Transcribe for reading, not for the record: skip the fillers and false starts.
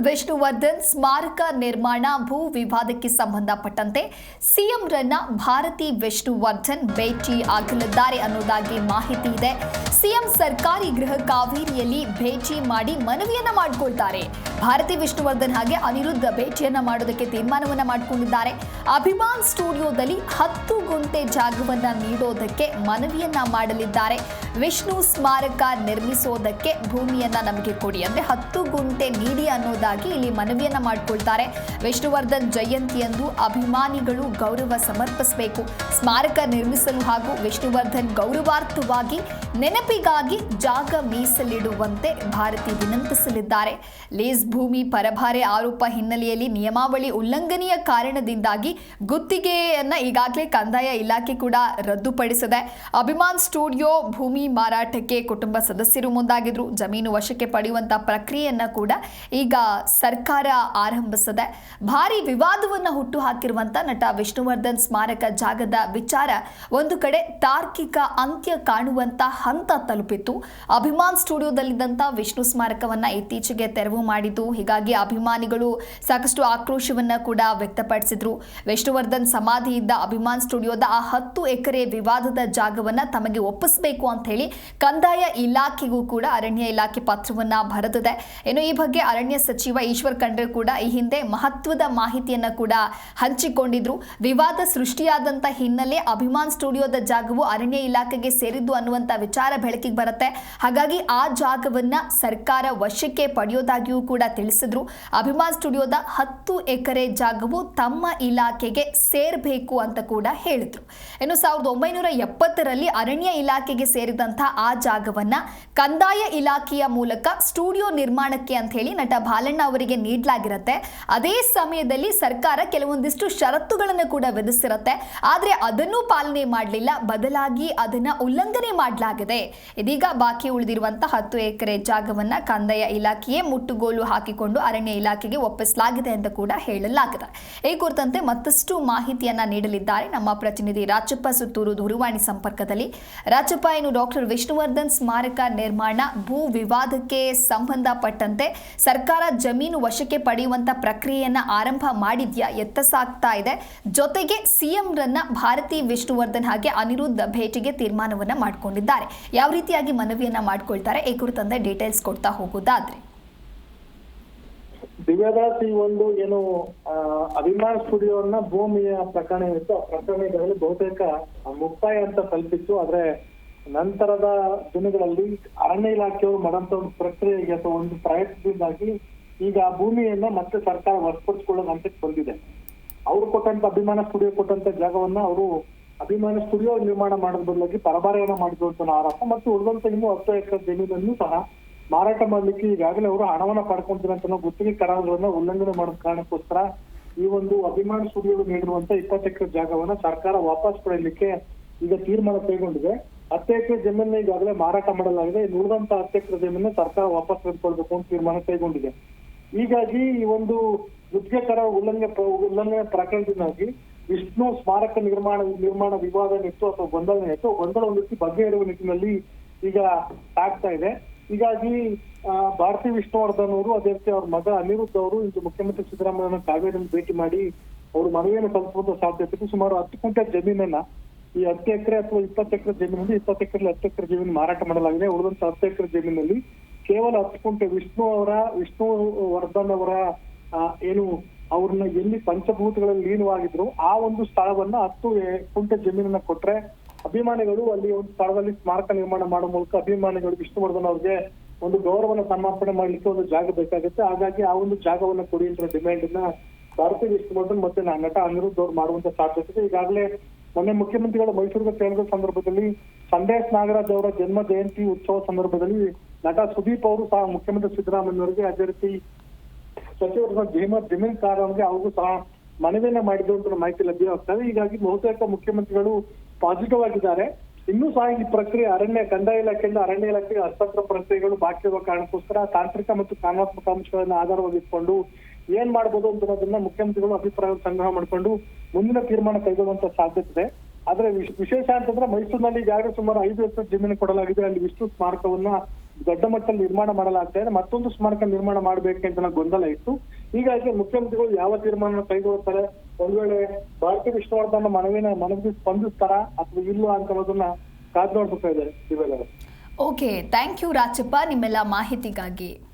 ವಿಷ್ಣುವರ್ಧನ್ ಸ್ಮಾರಕ ನಿರ್ಮಾಣ ಭೂ ವಿವಾದಕ್ಕೆ ಸಂಬಂಧಪಟ್ಟಂತೆ ಸಿಎಂ ರನ್ನ ಭಾರತಿ ವಿಷ್ಣುವರ್ಧನ್ ಭೇಟಿ ಆಗಲಿದ್ದಾರೆ ಅನ್ನೋದಾಗಿ ಮಾಹಿತಿ ಇದೆ. ಸಿಎಂ ಸರ್ಕಾರಿ ಗೃಹ ಕಾವೇರಿಯಲ್ಲಿ ಭೇಟಿ ಮಾಡಿ ಮನವಿಯನ್ನ ಮಾಡಿಕೊಳ್ತಾರೆ. ಭಾರತಿ ವಿಷ್ಣುವರ್ಧನ್ ಹಾಗೆ ಅನಿರುದ್ಧ ಭೇಟಿಯನ್ನ ಮಾಡೋದಕ್ಕೆ ತೀರ್ಮಾನವನ್ನ ಮಾಡಿಕೊಂಡಿದ್ದಾರೆ. ಅಭಿಮಾನ್ ಸ್ಟುಡಿಯೋದಲ್ಲಿ 10 ಗುಂಟೆ ಜಾಗವನ್ನ ನೀಡೋದಕ್ಕೆ ಮನವಿಯನ್ನ ಮಾಡಲಿದ್ದಾರೆ. ವಿಷ್ಣು ಸ್ಮಾರಕ ನಿರ್ಮಿಸೋದಕ್ಕೆ ಭೂಮಿಯನ್ನ ನಮಗೆ ಕೊಡಿ, ಅಂದ್ರೆ 10 ಗುಂಟೆ ನೀಡಿ ಅನ್ನೋದಾಗಿ ಇಲ್ಲಿ ಮನವಿಯನ್ನ ಮಾಡಿಕೊಳ್ತಾರೆ. ವಿಷ್ಣುವರ್ಧನ್ ಜಯಂತಿಯಂದು ಅಭಿಮಾನಿಗಳು ಗೌರವ ಸಮರ್ಪಿಸಬೇಕು. ಸ್ಮಾರಕ ನಿರ್ಮಿಸಲು ಹಾಗೂ ವಿಷ್ಣುವರ್ಧನ್ ಗೌರವಾರ್ಥವಾಗಿ ನೆನಪಿಗಾಗಿ ಜಾಗ ಮೀಸಲಿಡುವಂತೆ ಭಾರತಿ ವಿನಂತಿಸಲಿದ್ದಾರೆ. ಲೀಸ್ ಭೂಮಿ ಪರಭಾರೆ ಆರೋಪ ಹಿನ್ನೆಲೆಯಲ್ಲಿ ನಿಯಮಾವಳಿ ಉಲ್ಲಂಘನೆಯ ಕಾರಣದಿಂದಾಗಿ ಗುತ್ತಿಗೆಯನ್ನ ಈಗಾಗಲೇ ಕಂದಾಯ ಇಲಾಖೆ ಕೂಡ ರದ್ದುಪಡಿಸಿದೆ. ಅಭಿಮಾನ್ ಸ್ಟುಡಿಯೋ ಭೂಮಿ ಮಾರಾಟಕ್ಕೆ ಕುಟುಂಬ ಸದಸ್ಯರು ಮುಂದಾಗಿದ್ರು. ಜಮೀನು ವಶಕ್ಕೆ ಪಡೆಯುವಂತ ಪ್ರಕ್ರಿಯೆಯನ್ನ ಕೂಡ ಈಗ ಸರ್ಕಾರ ಆರಂಭಿಸಿದೆ. ಭಾರಿ ವಿವಾದವನ್ನ ಹುಟ್ಟು ಹಾಕಿರುವಂತ ನಟ ವಿಷ್ಣುವರ್ಧನ್ ಸ್ಮಾರಕ ಜಾಗದ ವಿಚಾರ ಒಂದು ಕಡೆ ತಾರ್ಕಿಕ ಅಂತ್ಯ ಕಾಣುವಂತ ಹಂತ ತಲುಪಿತ್ತು. ಅಭಿಮಾನ್ ಸ್ಟುಡಿಯೋದಲ್ಲಿದ್ದಂತ ವಿಷ್ಣು ಸ್ಮಾರಕವನ್ನ ಇತ್ತೀಚೆಗೆ ತೆರವು ಮಾಡಿದ್ದು, ಹೀಗಾಗಿ ಅಭಿಮಾನಿಗಳು ಸಾಕಷ್ಟು ಆಕ್ರೋಶವನ್ನ ಕೂಡ ವ್ಯಕ್ತಪಡಿಸಿದ್ರು. ವಿಷ್ಣುವರ್ಧನ್ ಸಮಾಧಿ ಇದ್ದ ಅಭಿಮಾನ್ ಸ್ಟುಡಿಯೋದ ಆ 10 ಎಕರೆ ವಿವಾದದ ಜಾಗವನ್ನ ತಮಗೆ ಒಪ್ಪಿಸಬೇಕು ಅಂತ ಹೇಳಿ ಕಂದಾಯ ಇಲಾಖೆಗೂ ಕೂಡ ಅರಣ್ಯ ಇಲಾಖೆ ಪತ್ರವನ್ನ ಬರೆದಿದೆ. ಇನ್ನು ಈ ಬಗ್ಗೆ ಅರಣ್ಯ ಸಚಿವ ಈಶ್ವರ್ ಖಂಡ್ರೆ ಕೂಡ ಈ ಹಿಂದೆ ಮಹತ್ವದ ಮಾಹಿತಿಯನ್ನ ಕೂಡ ಹಂಚಿಕೊಂಡಿದ್ರು. ವಿವಾದ ಸೃಷ್ಟಿಯಾದಂತ ಹಿನ್ನೆಲೆ ಅಭಿಮಾನ್ ಸ್ಟುಡಿಯೋದ ಜಾಗವು ಅರಣ್ಯ ಇಲಾಖೆಗೆ ಸೇರಿದ್ದು ಅನ್ನುವಂತ ವಿಚಾರ ಬೆಳಕಿಗೆ ಬರುತ್ತೆ. ಹಾಗಾಗಿ ಆ ಜಾಗವನ್ನ ಸರ್ಕಾರ ವಶಕ್ಕೆ ಪಡೆಯೋದಾಗಿಯೂ ಕೂಡ ತಿಳಿಸಿದ್ರು. ಅಭಿಮಾನ್ ಸ್ಟುಡಿಯೋದ 10 ಎಕರೆ ಜಾಗವು ತಮ್ಮ ಇಲಾಖೆಗೆ ಸೇರಬೇಕು ಅಂತ ಕೂಡ ಹೇಳಿದ್ರು. ಇನ್ನು 1970ರಲ್ಲಿ ಅರಣ್ಯ ಇಲಾಖೆಗೆ ಸೇರಿದಂತಹ ಆ ಜಾಗವನ್ನ ಕಂದಾಯ ಇಲಾಖೆಯ ಮೂಲಕ ಸ್ಟುಡಿಯೋ ನಿರ್ಮಾಣಕ್ಕೆ ಅಂತ ಹೇಳಿ ನಟ ಬಾಲಣ್ಣ ಅವರಿಗೆ ನೀಡಲಾಗಿರುತ್ತೆ. ಅದೇ ಸಮಯದಲ್ಲಿ ಸರ್ಕಾರ ಕೆಲವೊಂದಿಷ್ಟು ಷರತ್ತುಗಳನ್ನು ಕೂಡ ವಿಧಿಸಿರುತ್ತೆ. ಆದ್ರೆ ಅದನ್ನು ಪಾಲನೆ ಮಾಡಲಿಲ್ಲ, ಬದಲಾಗಿ ಅದನ್ನ ಉಲ್ಲಂಘನೆ ಮಾಡಲಾಗಿದೆ. ಇದೀಗ ಬಾಕಿ ಉಳಿದಿರುವಂತಹ 10 ಎಕರೆ ಜಾಗವನ್ನ ಕಂದಾಯ ಇಲಾಖೆಯೇ ಮುಟ್ಟುಗೋಲು ಹಾಕಿಕೊಂಡು ಅರಣ್ಯ ಇಲಾಖೆಗೆ ಒಪ್ಪಿಸಲಾಗಿದೆ ಅಂತ ಕೂಡ ಹೇಳಲಾಗಿದೆ. ಈ ಕುರಿತಂತೆ ಮತ್ತಷ್ಟು ಮಾಹಿತಿಯನ್ನ ನೀಡಲಿದ್ದಾರೆ ನಮ್ಮ ಪ್ರತಿನಿಧಿ ರಾಜಪ್ಪ ಸುತ್ತೂರು ದೂರವಾಣಿ ಸಂಪರ್ಕದಲ್ಲಿ. ರಾಜಪ್ಪ, ಏನು ಡಾಕ್ಟರ್ ವಿಷ್ಣುವರ್ಧನ್ ಸ್ಮಾರಕ ನಿರ್ಮಾಣ ಭೂ ವಿವಾದಕ್ಕೆ ಸಂಬಂಧಪಟ್ಟಂತೆ ಸರ್ಕಾರ ಜಮೀನು ವಶಕ್ಕೆ ಪಡೆಯುವಂತ ಪ್ರಕ್ರಿಯೆಯನ್ನ ಆರಂಭ ಮಾಡಿದ್ಯಾ, ಎತ್ತ ಸಾಗ್ತಾ ಇದೆ? ಜೊತೆಗೆ ಸಿಎಂ ರನ್ನ ಭಾರತಿ ವಿಷ್ಣುವರ್ಧನ್ ಹಾಗೆ ಅನಿರುದ್ಧ ಭೇಟಿಗೆ ತೀರ್ಮಾನವನ್ನ ಮಾಡಿಕೊಂಡಿದ್ದಾರೆ. ಯಾವ ರೀತಿಯಾಗಿ ಮನವಿಯನ್ನ ಮಾಡ್ಕೊಳ್ತಾರೆ, ಈ ಕುರಿತಂತೆ ಡೀಟೇಲ್ಸ್ ಕೊಡ್ತಾ ಹೋಗೋದಾದ್ರೆ? ದಿವ್ಯದಾಸ್, ಈ ಒಂದು ಏನು ಅಭಿಮಾನ್ ಸ್ಟುಡಿಯೋನ ಭೂಮಿಯ ಪ್ರಕರಣ ಇತ್ತು, ಆ ಪ್ರಕರಣಗಳಲ್ಲಿ ಬಹುತೇಕ ಮುಕ್ತಾಯ ಅಂತ ತಲುಪಿತ್ತು. ಆದ್ರೆ ನಂತರದ ದಿನಗಳಲ್ಲಿ ಅರಣ್ಯ ಇಲಾಖೆಯವರು ಮಾಡುವಂತ ಒಂದು ಪ್ರಕ್ರಿಯೆಗೆ ಅಥವಾ ಒಂದು ಪ್ರಯತ್ನದಿಂದಾಗಿ ಈಗ ಆ ಭೂಮಿಯನ್ನ ಮತ್ತೆ ಸರ್ಕಾರ ವಶಪಡಿಸಿಕೊಳ್ಳೋ ಹಂತಕ್ಕೆ ಬಂದಿದೆ. ಅವ್ರು ಕೊಟ್ಟಂತ ಅಭಿಮಾನ ಸ್ಟುಡಿಯೋ ಕೊಟ್ಟಂತ ಜಾಗವನ್ನ ಅವರು ಅಭಿಮಾನ ಸ್ಟುಡಿಯೋ ನಿರ್ಮಾಣ ಮಾಡೋದ್ರ ಬದಲಾಗಿ ಪರಭಾರೆಯನ್ನ ಮಾಡಿದ್ರು ಅಂತ ಆರೋಪ ಮತ್ತು ಉಳಿದಂತ ಇನ್ನೂ 10 ಎಕರೆ ಜಮೀನನ್ನು ಸಹ ಮಾರಾಟ ಮಾಡ್ಲಿಕ್ಕೆ ಈಗಾಗಲೇ ಅವರು ಹಣವನ್ನ ಪಡ್ಕೊಂತಾರೆ ಅಂತ ಗುತ್ತಿಗೆ ಕರಾರನ್ನ ಉಲ್ಲಂಘನೆ ಮಾಡೋ ಕಾರಣಕ್ಕೋಸ್ಕರ ಈ ಒಂದು ಅಭಿಮಾನ ಸ್ಟುಡಿಯೋ ನೀಡಿರುವಂತ 20 ಎಕರೆ ಜಾಗವನ್ನ ಸರ್ಕಾರ ವಾಪಸ್ ಪಡೆಯಲಿಕ್ಕೆ ಈಗ ತೀರ್ಮಾನ ಕೈಗೊಂಡಿದೆ. 10 ಎಕರೆ ಜಮೀನ ಈಗಾಗಲೇ ಮಾರಾಟ ಮಾಡಲಾಗಿದೆ. ಉಳಿದಂತ 10 ಎಕರೆ ಜಮೀನ ಸರ್ಕಾರ ವಾಪಸ್ ತೆಗೆದುಕೊಳ್ಬೇಕು ಅಂತ ತೀರ್ಮಾನ ಕೈಗೊಂಡಿದೆ. ಹೀಗಾಗಿ ಈ ಒಂದು ಗುತ್ತಿಗೆ ಕರ ಉಲ್ಲಂಘನೆ ಪ್ರಕರಣದಿಂದಾಗಿ ವಿಷ್ಣು ಸ್ಮಾರಕ ನಿರ್ಮಾಣ ವಿವಾದ ಇತ್ತು ಅಥವಾ ಗೊಂದಲ ಇತ್ತು, ಗೊಂದಲ ಒಂದು ರೀತಿ ಬಗೆಹರುವ ನಿಟ್ಟಿನಲ್ಲಿ ಈಗ ಆಗ್ತಾ ಇದೆ. ಹೀಗಾಗಿ ಭಾರತಿ ವಿಷ್ಣುವರ್ಧನ್ ಅವರು, ಅದೇ ರೀತಿ ಅವ್ರ ಮಗ ಅನಿರುದ್ಧ ಅವರು ಇಂದು ಮುಖ್ಯಮಂತ್ರಿ ಸಿದ್ದರಾಮಯ್ಯ ಕಾವೇರಿಯನ್ನು ಭೇಟಿ ಮಾಡಿ ಅವರು ಮನವಿಯನ್ನು ಸಲ್ಲಿಸುವಂತ ಸಾಧ್ಯತೆ ಇದೆ. ಸುಮಾರು 10 ಗುಂಟೆ ಜಮೀನನ್ನ ಈ 10 ಎಕರೆ ಅಥವಾ 20 ಎಕರೆ ಜಮೀನಲ್ಲಿ 20 ಎಕರೆ 10 ಎಕರೆ ಜಮೀನು ಮಾರಾಟ ಮಾಡಲಾಗಿದೆ. ಉಳಿದಂತ 10 ಎಕರೆ ಜಮೀನಲ್ಲಿ ಕೇವಲ 10 ಗುಂಟೆ ವಿಷ್ಣುವರ್ಧನ್ ಅವರ ಏನು ಅವ್ರನ್ನ ಎಲ್ಲಿ ಪಂಚಭೂತಗಳಲ್ಲಿ ಲೀನವಾಗಿದ್ರು ಆ ಒಂದು ಸ್ಥಳವನ್ನ 10 ಗುಂಟೆ ಜಮೀನನ್ನ ಕೊಟ್ರೆ ಅಭಿಮಾನಿಗಳು ಅಲ್ಲಿ ಒಂದು ಸ್ಥಳದಲ್ಲಿ ಸ್ಮಾರಕ ನಿರ್ಮಾಣ ಮಾಡೋ ಮೂಲಕ ಅಭಿಮಾನಿಗಳು ವಿಷ್ಣುವರ್ಧನ್ ಅವ್ರಿಗೆ ಒಂದು ಗೌರವನ ಸಮರ್ಪಣೆ ಮಾಡ್ಲಿಕ್ಕೆ ಒಂದು ಜಾಗ ಬೇಕಾಗುತ್ತೆ. ಹಾಗಾಗಿ ಆ ಒಂದು ಜಾಗವನ್ನ ಕೊಡಿ ಅಂತ ಡಿಮ್ಯಾಂಡ್ ಅನ್ನ ಭಾರತಿ ವಿಷ್ಣುವರ್ಧನ್ ಮತ್ತೆ ನಟ ಅನಿರುದ್ಧ ಅವ್ರು ಮಾಡುವಂತ ಸಾಧ್ಯತೆ ಇದೆ. ಈಗಾಗಲೇ ಮೊನ್ನೆ ಮುಖ್ಯಮಂತ್ರಿಗಳು ಮೈಸೂರಿಗೆ ತೆರಳಿದ ಸಂದರ್ಭದಲ್ಲಿ ಸಂದೇಶ್ ನಾಗರಾಜ್ ಅವರ ಜನ್ಮ ಜಯಂತಿ ಉತ್ಸವ ಸಂದರ್ಭದಲ್ಲಿ ನಟ ಸುದೀಪ್ ಅವರು ಸಹ ಮುಖ್ಯಮಂತ್ರಿ ಸಿದ್ದರಾಮಯ್ಯ ಅವರಿಗೆ, ಅದೇ ರೀತಿ ಸಚಿವರ ಜಮೀನ್ ಕಾರನ್ಗೆ ಅವ್ರಿಗೂ ಸಹ ಮನವಿಯನ್ನ ಮಾಡಿದ್ರು ಅಂತ ಮಾಹಿತಿ ಲಭ್ಯವಾಗ್ತದೆ. ಹೀಗಾಗಿ ಬಹುತೇಕ ಮುಖ್ಯಮಂತ್ರಿಗಳು ಪಾಸಿಟಿವ್ ಆಗಿದ್ದಾರೆ. ಇನ್ನೂ ಸಹ ಈ ಪ್ರಕ್ರಿಯೆ ಕಂದಾಯ ಇಲಾಖೆಯಿಂದ ಅರಣ್ಯ ಇಲಾಖೆಗೆ ಹಸ್ತಾಂತರ ಪ್ರಕ್ರಿಯೆಗಳು ಬಾಕಿ ಇರುವ ಕಾರಣಕ್ಕೋಸ್ಕರ ತಾಂತ್ರಿಕ ಮತ್ತು ಕಾನೂನಾತ್ಮಕ ಅಂಶಗಳನ್ನ ಆಧಾರವಾಗಿಟ್ಕೊಂಡು ಏನ್ ಮಾಡ್ಬೋದು ಅನ್ನೋದನ್ನ ಮುಖ್ಯಮಂತ್ರಿಗಳು ಅಭಿಪ್ರಾಯ ಸಂಗ್ರಹ ಮಾಡಿಕೊಂಡು ಮುಂದಿನ ತೀರ್ಮಾನ ಕೈಗೊಳ್ಳುವಂತ ಸಾಧ್ಯತೆ ಇದೆ. ಆದ್ರೆ ವಿಶೇಷ ಅಂತಂದ್ರೆ ಮೈಸೂರಿನಲ್ಲಿ ಈಗಾಗಲೇ ಸುಮಾರು 5 ಎಕರೆ ಜಮೀನು ಕೊಡಲಾಗಿದೆ. ಅಲ್ಲಿ ವಿಷ್ಣು ಸ್ಮಾರಕವನ್ನ ದೊಡ್ಡ ಮಟ್ಟದಲ್ಲಿ ನಿರ್ಮಾಣ ಮಾಡಲಾಗ್ತಾ ಇದೆ. ಮತ್ತೊಂದು ಸ್ಮಾರಕ ನಿರ್ಮಾಣ ಮಾಡಬೇಕಂತ ಗೊಂದಲ ಇತ್ತು. ಹೀಗಾಗಿ ಮುಖ್ಯಮಂತ್ರಿಗಳು ಯಾವ ತೀರ್ಮಾನ ಕೈಗೊಳ್ಳುತ್ತಾರೆ, ಒಂದ್ ವೇಳೆ ಭಾರತಿ ವಿಷ್ಣುವರ್ಧನ್ ಮನವಿ ಸ್ಪಂದಿಸ್ತಾರಾ ಅಥವಾ ಇಲ್ವಾ ಅನ್ನೋದನ್ನ ಕಾದ್ ನೋಡ್ತಾ ಇದ್ದಾರೆ. ಓಕೆ, ಥ್ಯಾಂಕ್ ಯು ರಾಜಪ್ಪ ನಿಮ್ಮೆಲ್ಲ ಮಾಹಿತಿಗಾಗಿ.